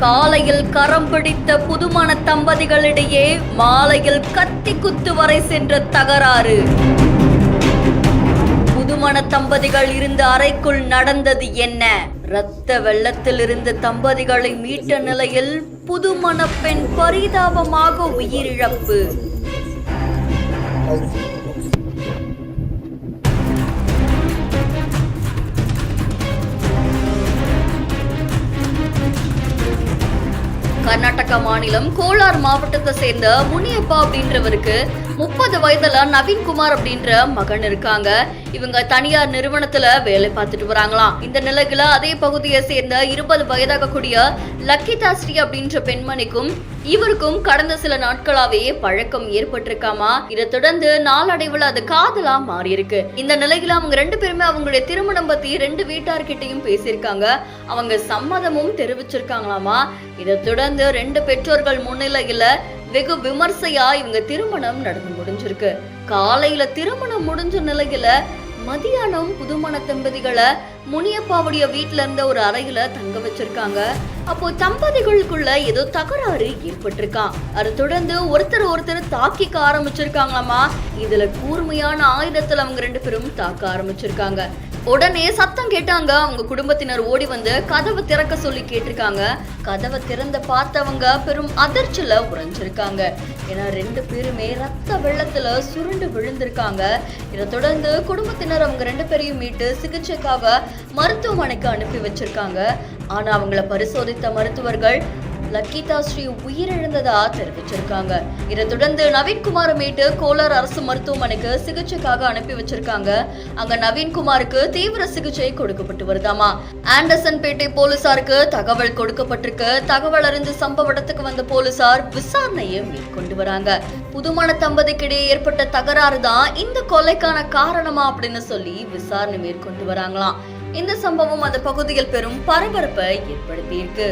காலையில் கரம் பிடித்த புதுமண தம்பதிகளிடையே மாலையில் கத்தி குத்து வரை சென்ற தகராறு. புதுமண தம்பதிகள் இருந்த அறைக்குள் நடந்தது என்ன? இரத்த வெள்ளத்தில் இருந்த தம்பதிகளை மீட்ட நிலையில் புதுமண பெண் பரிதாபமாக உயிரிழப்பு. கர்நாடகா மாநிலம் கோலார் மாவட்டத்தை சேர்ந்த முனியப்பா அப்படின்றவருக்கு 30 வயதுல நவீன்குமார் அப்படின்ற மகன் இருக்காங்க. இவங்க தனியார் நிறுவனத்துல வேலை பார்த்துட்டு வராங்களாம். இந்த நிலையில அதே பகுதியை சேர்ந்த 20 வயதாக கூடிய லக்கிதா ஸ்ரீ அப்படின்ற பெண்மணிக்கும் இவருக்கும் கடந்த சில நாட்களாவே பழக்கம் ஏற்பட்டிருக்காமா. இதை தொடர்ந்து நாளடைவுல அது காதலா மாறி இருக்கு. இந்த நிலையில அவங்க 2 பேருமே அவங்களுடைய திருமணம் பத்தி 2 வீட்டார்கிட்டையும் பேசியிருக்காங்க. அவங்க சம்மதமும் தெரிவிச்சிருக்காங்களாமா. இதை தொடர்ந்து 2 பெற்றோர்கள் முன்னிலையில வெகு விமர்சையா இவங்க திருமணம் நடந்து முடிஞ்சிருக்கு. காலையில திருமணம் முடிஞ்ச நிலையில மதியானம் புதுமண தம்பதிகளை முனியப்பாவுடைய வீட்டுல இருந்த ஒரு அறையில தங்க வச்சிருக்காங்க. அப்போ தம்பதிகளுக்குள்ள ஏதோ தகராறு ஏற்பட்டிருக்கான். அதை தொடர்ந்து ஒருத்தர் தாக்கிக்க ஆரம்பிச்சிருக்காங்களாமா. இதுல கூர்மையான ஆயுதத்துல அவங்க 2 பேரும் தாக்க ஆரம்பிச்சிருக்காங்க. உடனே சத்தம் கேட்டாங்க. அவங்க குடும்பத்தினர் ஓடி வந்து கதவை திறக்க சொல்லி கேட்டிருக்காங்க. கதவை திறந்த பார்த்தவங்க பெரும் அதிர்ச்சியில உறைஞ்சிருக்காங்க. ஏன்னா 2 பேருமே ரத்த வெள்ளத்துல சுருண்டு விழுந்திருக்காங்க. இதை தொடர்ந்து குடும்பத்தினர் அவங்க 2 பேரையும் மீட்டு சிகிச்சைக்காக மருத்துவமனைக்கு அனுப்பி வச்சிருக்காங்க. ஆனா அவங்கள பரிசோதித்த மருத்துவர்கள் லக்கிதா ஸ்ரீ உயிரிழந்ததா தெரிவிச்சிருக்காங்க. இதை தொடர்ந்து நவீன்குமார் மீட்டு கோலார் அரசு மருத்துவமனைக்கு சிகிச்சைக்காக அனுப்பி வச்சிருக்காங்க. அங்க நவீன்குமாருக்கு தீவிர சிகிச்சை கொடுக்கப்பட்டு வருதாமா. ஆண்டர்சன் பேட்டை போலீசாருக்கு தகவல் கொடுக்கப்பட்டிருக்கு. தகவல் அறிந்து சம்பவ இடத்துக்கு வந்த போலீசார் விசாரணையை மேற்கொண்டு வராங்க. புதுமண தம்பதிக்கிடையே ஏற்பட்ட தகராறு தான் இந்த கொலைக்கான காரணமா அப்படின்னு சொல்லி விசாரணை மேற்கொண்டு வராங்களாம். இந்த சம்பவம் அந்த பகுதியில் பெரும் பரபரப்பை ஏற்படுத்தியிருக்கு.